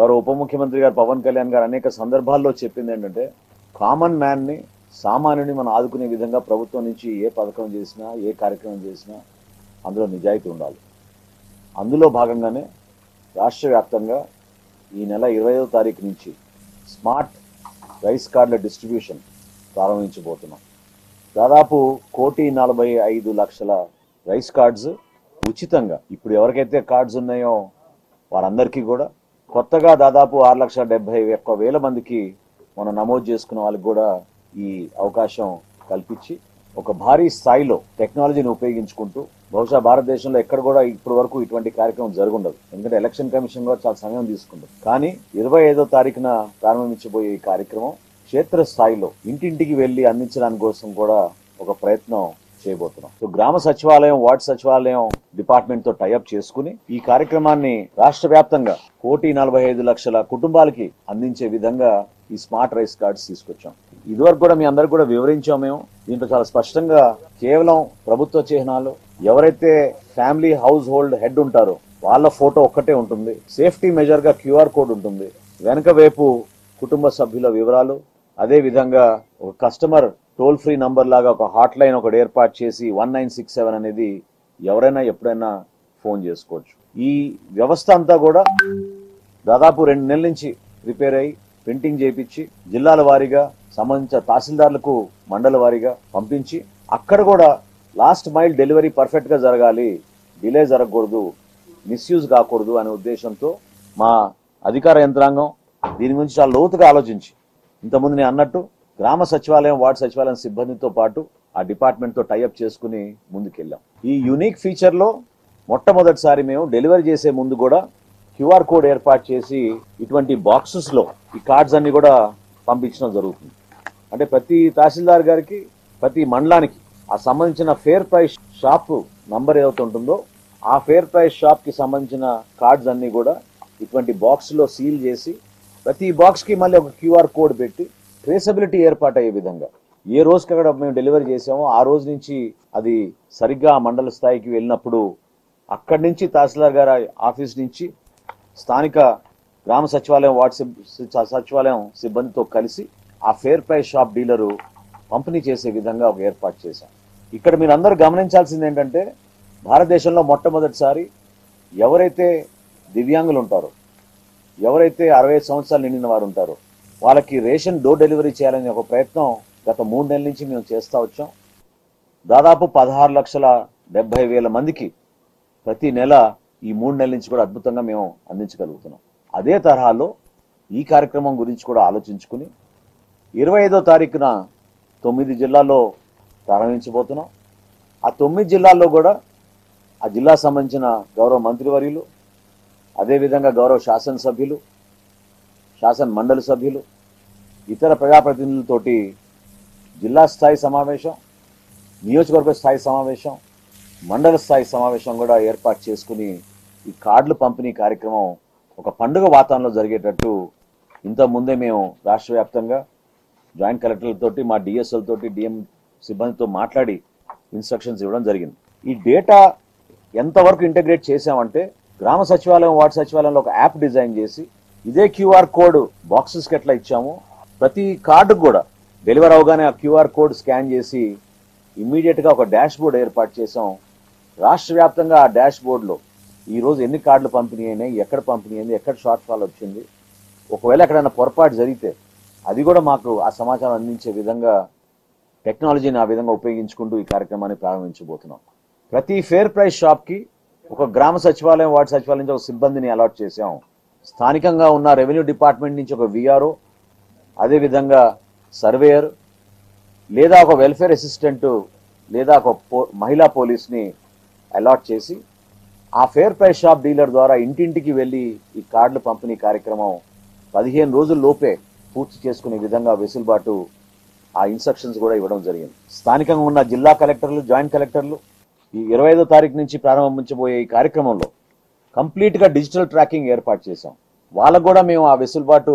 గౌరవ ఉప ముఖ్యమంత్రి గారు పవన్ కళ్యాణ్ గారు అనేక సందర్భాల్లో చెప్పింది ఏంటంటే కామన్ మ్యాన్ని సామాన్యుని మనం ఆదుకునే విధంగా ప్రభుత్వం నుంచి ఏ పథకం చేసినా ఏ కార్యక్రమం చేసినా అందులో నిజాయితీ ఉండాలి. అందులో భాగంగానే రాష్ట్ర వ్యాప్తంగా ఈ నెల 25వ తారీఖు నుంచి స్మార్ట్ రైస్ కార్డుల డిస్ట్రిబ్యూషన్ ప్రారంభించబోతున్నాం. దాదాపు 1,45,00,000 రైస్ కార్డ్స్ ఉచితంగా ఇప్పుడు ఎవరికైతే కార్డ్స్ ఉన్నాయో వారందరికీ కూడా కొత్తగా దాదాపు 6,71,000 మందికి మనం నమోదు చేసుకున్న వాళ్ళకి కూడా ఈ అవకాశం కల్పించి ఒక భారీ స్థాయిలో టెక్నాలజీని ఉపయోగించుకుంటూ బహుశా భారతదేశంలో ఎక్కడ కూడా ఇప్పటి వరకు ఇటువంటి కార్యక్రమం జరుగుండదు. ఎందుకంటే ఎలక్షన్ కమిషన్ కూడా చాలా సమయం తీసుకుంటుంది. కానీ 25వ తారీఖున ప్రారంభించబోయే ఈ కార్యక్రమం క్షేత్ర స్థాయిలో ఇంటింటికి వెళ్లి అందించడానికి కోసం కూడా ఒక ప్రయత్నం చేయబోతున్నాం. సో గ్రామ సచివాలయం, వార్డు సచివాలయం డిపార్ట్మెంట్ తో టైఅప్ చేసుకుని ఈ కార్యక్రమాన్ని రాష్ట్ర వ్యాప్తంగా 1,45,00,000 కుటుంబాలకి అందించే విధంగా ఈ స్మార్ట్ రైస్ కార్డ్స్ తీసుకొచ్చాం. ఇదివరకు కూడా మీ అందరికి కూడా వివరించాం. మేము దీంట్లో చాలా స్పష్టంగా కేవలం ప్రభుత్వ చిహ్నాలు, ఎవరైతే ఫ్యామిలీ హౌస్ హోల్డ్ హెడ్ ఉంటారో వాళ్ళ ఫోటో ఒక్కటే ఉంటుంది. సేఫ్టీ మెజర్ గా క్యూఆర్ కోడ్ ఉంటుంది. వెనక వైపు కుటుంబ సభ్యుల వివరాలు, అదే విధంగా ఒక కస్టమర్ టోల్ ఫ్రీ నంబర్ లాగా ఒక హాట్ లైన్ ఒకటి ఏర్పాటు చేసి 1967 అనేది ఎవరైనా ఎప్పుడైనా ఫోన్ చేసుకోవచ్చు. ఈ వ్యవస్థ అంతా కూడా దాదాపు 2 నెలల నుంచి ప్రిపేర్ అయ్యి ప్రింటింగ్ చేయించి జిల్లాల వారీగా సంబంధించిన తహసీల్దార్లకు మండల వారీగా పంపించి అక్కడ కూడా లాస్ట్ మైల్ డెలివరీ పర్ఫెక్ట్ గా జరగాలి, డిలే జరగకూడదు, మిస్యూజ్ కాకూడదు అనే ఉద్దేశంతో మా అధికార యంత్రాంగం దీని గురించి చాలా లోతుగా ఆలోచించి ఇంతకుముందు నేను అన్నట్టు గ్రామ సచివాలయం, వార్డు సచివాలయం సిబ్బందితో పాటు ఆ డిపార్ట్మెంట్ తో టైఅప్ చేసుకుని ముందుకెళ్ళాం. ఈ యూనిక్ ఫీచర్ లో మొట్టమొదటిసారి మేము డెలివరీ చేసే ముందు కూడా క్యూఆర్ కోడ్ ఏర్పాటు చేసి ఇటువంటి బాక్సెస్ లో ఈ కార్డ్స్ అన్ని కూడా పంపించడం జరుగుతుంది. అంటే ప్రతి తహసీల్దార్ గారికి, ప్రతి మండలానికి ఆ సంబంధించిన ఫేర్ ప్రైస్ షాప్ నంబర్ ఏదైతే ఉంటుందో ఆ ఫేర్ ప్రైస్ షాప్ కి సంబంధించిన కార్డ్స్ అన్ని కూడా ఇటువంటి బాక్స్ లో సీల్ చేసి ప్రతి బాక్స్ కి మళ్ళీ ఒక క్యూఆర్ కోడ్ పెట్టి ట్రేసబిలిటీ ఏర్పాటయ్యే విధంగా ఏ రోజుకి అక్కడ మేము డెలివరీ చేసామో ఆ రోజు నుంచి అది సరిగ్గా మండల స్థాయికి వెళ్ళినప్పుడు అక్కడి నుంచి తహసీల్దార్ గారి ఆఫీస్ నుంచి స్థానిక గ్రామ సచివాలయం, వార్డు సచివాలయం సిబ్బందితో కలిసి ఆ ఫేర్ ప్రైస్ షాప్ డీలరు పంపిణీ చేసే విధంగా ఒక ఏర్పాటు చేశాం. ఇక్కడ మీరు అందరూ గమనించాల్సింది ఏంటంటే భారతదేశంలో మొట్టమొదటిసారి ఎవరైతే దివ్యాంగులు ఉంటారో, ఎవరైతే 65 సంవత్సరాలు నిండిన వారు ఉంటారో వాళ్ళకి రేషన్ డోర్ డెలివరీ చేయాలనే ఒక ప్రయత్నం గత 3 నెలల నుంచి మేము చేస్తూ వచ్చాం. దాదాపు 16,70,000 మందికి ప్రతి నెల ఈ 3 నెలల నుంచి కూడా అద్భుతంగా మేము అందించగలుగుతున్నాం. అదే తరహాలో ఈ కార్యక్రమం గురించి కూడా ఆలోచించుకుని 25వ తారీఖున 9 జిల్లాల్లో ప్రారంభించబోతున్నాం. ఆ 9 జిల్లాల్లో కూడా ఆ జిల్లా సంబంధించిన గౌరవ మంత్రివర్యులు, అదేవిధంగా గౌరవ శాసనసభ్యులు, శాసన మండలి సభ్యులు, ఇతర ప్రజాప్రతినిధులతోటి జిల్లా స్థాయి సమావేశం, నియోజకవర్గ స్థాయి సమావేశం, మండల స్థాయి సమావేశం కూడా ఏర్పాటు చేసుకుని ఈ కార్డుల పంపిణీ కార్యక్రమం ఒక పండుగ వాతావరణంలో జరిగేటట్టు ఇంత ముందే మేము రాష్ట్ర వ్యాప్తంగా జాయింట్ కలెక్టర్లతోటి, మా డిఎస్ఎల్తోటి, డిఎం సిబ్బందితో మాట్లాడి ఇన్స్ట్రక్షన్స్ ఇవ్వడం జరిగింది. ఈ డేటా ఎంతవరకు ఇంటగ్రేట్ చేసామంటే గ్రామ సచివాలయం, వార్డు సచివాలయంలో ఒక యాప్ డిజైన్ చేసి ఇదే క్యూఆర్ కోడ్ బాక్సెస్కి ఎట్లా ఇచ్చామో ప్రతి కార్డుకు కూడా డెలివర్ అవగానే ఆ క్యూఆర్ కోడ్ స్కాన్ చేసి ఇమ్మీడియట్ గా ఒక డాష్ బోర్డ్ ఏర్పాటు చేసాం. రాష్ట్ర వ్యాప్తంగా ఆ డాష్ బోర్డులో ఈ రోజు ఎన్ని కార్డులు పంపిణీ అయినాయి, ఎక్కడ పంపిణీ అయింది, ఎక్కడ షార్ట్ ఫాల్ వచ్చింది, ఒకవేళ ఎక్కడైనా పొరపాటు జరిగితే అది కూడా మాకు ఆ సమాచారం అందించే విధంగా టెక్నాలజీని ఆ విధంగా ఉపయోగించుకుంటూ ఈ కార్యక్రమాన్ని ప్రారంభించబోతున్నాం. ప్రతి ఫేర్ ప్రైస్ షాప్ కి ఒక గ్రామ సచివాలయం, వార్డు సచివాలయం నుంచి ఒక సిబ్బందిని అలాట్ చేశాం. స్థానికంగా ఉన్న రెవెన్యూ డిపార్ట్మెంట్ నుంచి ఒక విఆర్ఓ, అదేవిధంగా సర్వేయర్ లేదా ఒక వెల్ఫేర్ అసిస్టెంట్ లేదా ఒక మహిళా పోలీస్ని అలాట్ చేసి ఆ ఫేర్ ప్రైస్ షాప్ డీలర్ ద్వారా ఇంటింటికి వెళ్లి ఈ కార్డుల పంపిణీ కార్యక్రమం 15 రోజుల లోపే పూర్తి చేసుకునే విధంగా వెసులుబాటు ఆ ఇన్స్ట్రక్షన్స్ కూడా ఇవ్వడం జరిగింది. స్థానికంగా ఉన్న జిల్లా కలెక్టర్లు, జాయింట్ కలెక్టర్లు ఈ 25వ తారీఖు నుంచి ప్రారంభించబోయే ఈ కార్యక్రమంలో కంప్లీట్ గా డిజిటల్ ట్రాకింగ్ ఏర్పాటు చేశాం. వాళ్ళకు కూడా మేము ఆ వెసులుబాటు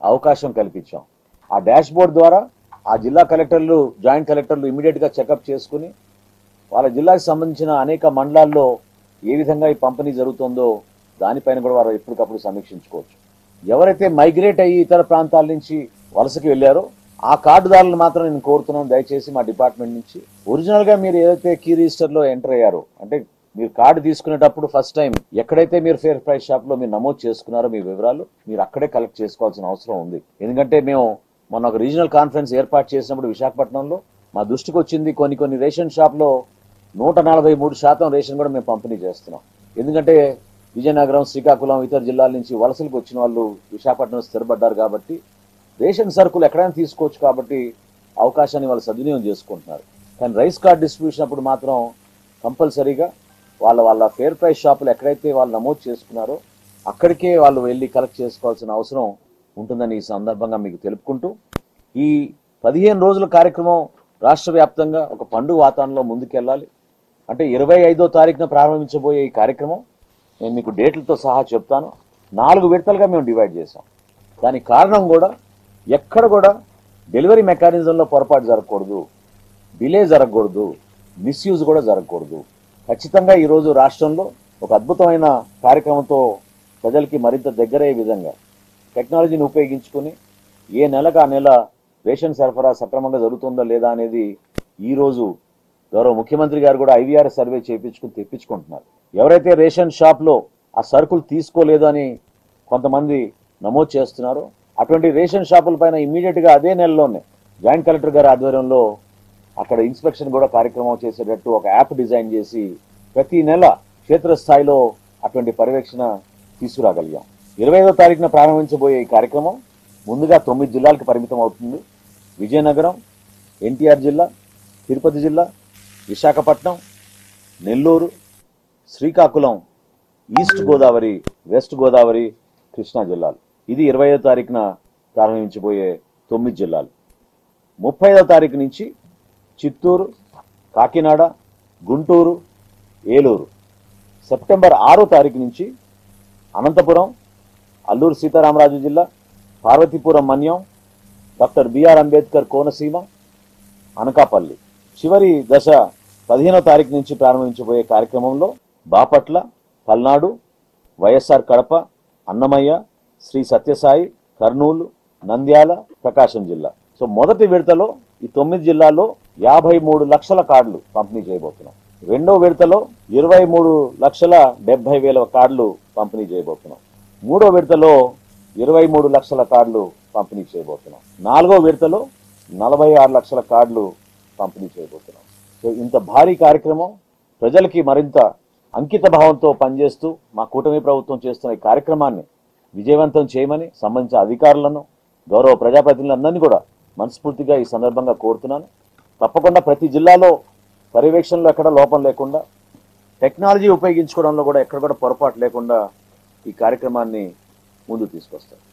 అవకాశం కల్పించాం. ఆ డాష్ బోర్డ్ ద్వారా ఆ జిల్లా కలెక్టర్లు, జాయింట్ కలెక్టర్లు ఇమీడియట్ గా చెకప్ చేసుకుని వాళ్ళ జిల్లాకు సంబంధించిన అనేక మండలాల్లో ఏ విధంగా ఈ పంపిణీ జరుగుతుందో దానిపైన కూడా వారు ఎప్పటికప్పుడు సమీక్షించుకోవచ్చు. ఎవరైతే మైగ్రేట్ అయ్యి ఇతర ప్రాంతాల నుంచి వలసకి వెళ్లారో ఆ కార్డుదారులను మాత్రం నేను కోరుతున్నాను, దయచేసి మా డిపార్ట్మెంట్ నుంచి ఒరిజినల్ గా మీరు ఏదైతే కీ రిజిస్టర్ లో ఎంటర్ అయ్యారో, అంటే మీరు కార్డు తీసుకునేటప్పుడు ఫస్ట్ టైం ఎక్కడైతే మీరు ఫేర్ ప్రైస్ షాప్ లో మీరు నమోదు చేసుకున్నారో మీ వివరాలు మీరు అక్కడే కలెక్ట్ చేసుకోవాల్సిన అవసరం ఉంది. ఎందుకంటే మేము మొన్న ఒక రీజనల్ కాన్ఫరెన్స్ ఏర్పాటు చేసినప్పుడు విశాఖపట్నంలో మా దృష్టికి వచ్చింది, కొన్ని రేషన్ షాప్ లో 143% రేషన్ కూడా మేము పంపిణీ చేస్తున్నాం. ఎందుకంటే విజయనగరం, శ్రీకాకుళం, ఇతర జిల్లాల నుంచి వలసలకు వచ్చిన వాళ్ళు విశాఖపట్నం స్థిరపడ్డారు కాబట్టి రేషన్ సరుకులు ఎక్కడైనా తీసుకోవచ్చు కాబట్టి అవకాశాన్ని వాళ్ళు సద్వినియోగం చేసుకుంటున్నారు. కానీ రైస్ కార్డ్ డిస్ట్రిబ్యూషన్ అప్పుడు మాత్రం కంపల్సరీగా వాళ్ళ ఫేర్ ప్రైస్ షాపులు ఎక్కడైతే వాళ్ళు నమోదు చేసుకున్నారో అక్కడికే వాళ్ళు వెళ్ళి కలెక్ట్ చేసుకోవాల్సిన అవసరం ఉంటుందని ఈ సందర్భంగా మీకు తెలుపుకుంటూ, ఈ 15 రోజుల కార్యక్రమం రాష్ట్ర వ్యాప్తంగా ఒక పండుగ వాతావరణంలో ముందుకెళ్లాలి. అంటే 25వ తారీఖున ప్రారంభించబోయే ఈ కార్యక్రమం నేను మీకు డేట్లతో సహా చెప్తాను. 4 విడతలుగా మేము డివైడ్ చేశాం. దానికి కారణం కూడా ఎక్కడ కూడా డెలివరీ మెకానిజంలో పొరపాటు జరగకూడదు, డిలే జరగకూడదు, మిస్యూజ్ కూడా జరగకూడదు. ఖచ్చితంగా ఈరోజు రాష్ట్రంలో ఒక అద్భుతమైన కార్యక్రమంతో ప్రజలకి మరింత దగ్గరయ్యే విధంగా టెక్నాలజీని ఉపయోగించుకుని ఏ నెలకు ఆ నెల రేషన్ సరఫరా సక్రమంగా జరుగుతుందా లేదా అనేది ఈ రోజు గౌరవ ముఖ్యమంత్రి గారు కూడా IVR సర్వే చేయించుకుని తెప్పించుకుంటున్నారు. ఎవరైతే రేషన్ షాప్ లో ఆ సరుకులు తీసుకోలేదు అని కొంతమంది నమోదు చేస్తున్నారో అటువంటి రేషన్ షాపుల పైన ఇమ్మీడియట్ గా అదే నెలలోనే జాయింట్ కలెక్టర్ గారి ఆధ్వర్యంలో అక్కడ ఇన్స్పెక్షన్ కూడా కార్యక్రమం చేసేటట్టు ఒక యాప్ డిజైన్ చేసి ప్రతి నెల క్షేత్రస్థాయిలో అటువంటి పర్యవేక్షణ తీసుకురాగలిగాం. 25వ తారీఖున ప్రారంభించబోయే ఈ కార్యక్రమం ముందుగా 9 జిల్లాలకు పరిమితం అవుతుంది. విజయనగరం, NTR జిల్లా, తిరుపతి జిల్లా, విశాఖపట్నం, నెల్లూరు, శ్రీకాకుళం, ఈస్ట్ గోదావరి, వెస్ట్ గోదావరి, కృష్ణా జిల్లాలు. ఇది 25వ తారీఖున ప్రారంభించబోయే 9 జిల్లాలు. 30వ తారీఖు నుంచి చిత్తూరు, కాకినాడ, గుంటూరు, ఏలూరు. సెప్టెంబర్ 6వ తారీఖు నుంచి అనంతపురం, అల్లూరు సీతారామరాజు జిల్లా, పార్వతీపురం మన్యం, డాక్టర్ BR అంబేద్కర్ కోనసీమ, అనకాపల్లి. చివరి దశ 15వ తారీఖు నుంచి ప్రారంభించబోయే కార్యక్రమంలో బాపట్ల, పల్నాడు, వైఎస్ఆర్ కడప, అన్నమయ్య, శ్రీ సత్యసాయి, కర్నూలు, నంద్యాల, ప్రకాశం జిల్లా. సో మొదటి విడతలో ఈ 9 జిల్లాల్లో 53 లక్షల కార్డులు పంపిణీ చేయబోతున్నాం. రెండో విడతలో 23,70,000 కార్డులు పంపిణీ చేయబోతున్నాం. మూడో విడతలో 23 లక్షల కార్డులు పంపిణీ చేయబోతున్నాం. నాలుగో విడతలో 46 లక్షల కార్డులు పంపిణీ చేయబోతున్నాం. సో ఇంత భారీ కార్యక్రమం ప్రజలకి మరింత అంకిత భావంతో పనిచేస్తూ మా కూటమి ప్రభుత్వం చేస్తున్న ఈ కార్యక్రమాన్ని విజయవంతం చేయమని సంబంధించిన అధికారులను, గౌరవ ప్రజాప్రతినిధులందరినీ కూడా మనస్ఫూర్తిగా ఈ సందర్భంగా కోరుతున్నాను. తప్పకుండా ప్రతి జిల్లాలో పర్యవేక్షణలో ఎక్కడ లోపం లేకుండా, టెక్నాలజీ ఉపయోగించుకోవడంలో కూడా ఎక్కడ కూడా పొరపాటు లేకుండా ఈ కార్యక్రమాన్ని ముందుకు తీసుకొస్తారు.